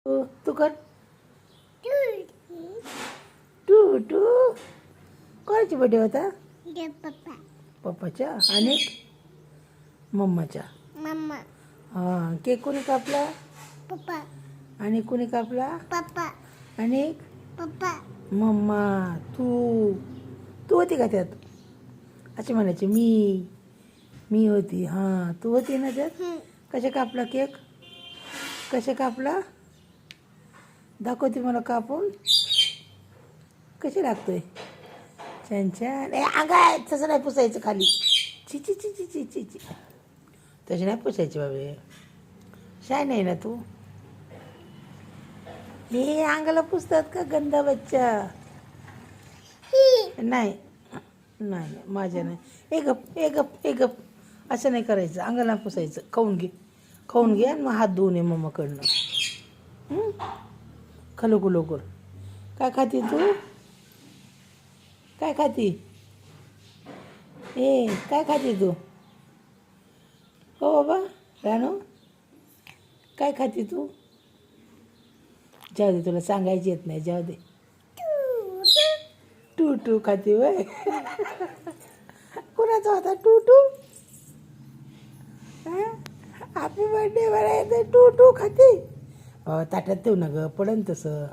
तू कर to to कोणाचा birthday होता? पप्पाच्या आणि मम्माच्या. मम्मा हां केक कोणी कापला? पप्पा आणि कोणी कापला? पप्पा आणि पप्पा मम्मा. तू तू होती का त्यात? असे म्हणायचे मी होती. हां तू होती ना त्यात. कशा कापला केक? कशा कापला? दाखवते मला कापून. कसे लागतोय? छान छान. अंगाय तसं नाही पुसायचं खाली. ची ची ची ची ची ची ची तसे नाही पुसायचे बाबे. शाय नाही ना तू. हे अंगाला पुसतात का गंदा बच्चा? नाही नाही माझ्या नाही. ए गप असं नाही करायचं. अंगाला पुसायचं. खाऊन घे आणि मग हात धुवून ये मम्माकडनं. खलोकू लवकर. काय खाती तू? काय खाती? काय खाती तू? हो बाबा रानू काय खाती तू? जाऊ दे तुला सांगायची येत नाही. जाऊ दे. टू खाती वय. कुणाचा होता टू? हॅपी बर्थडे म्हणायचं. टू खाती. ताटात ठेवू ना ग पडन तसं.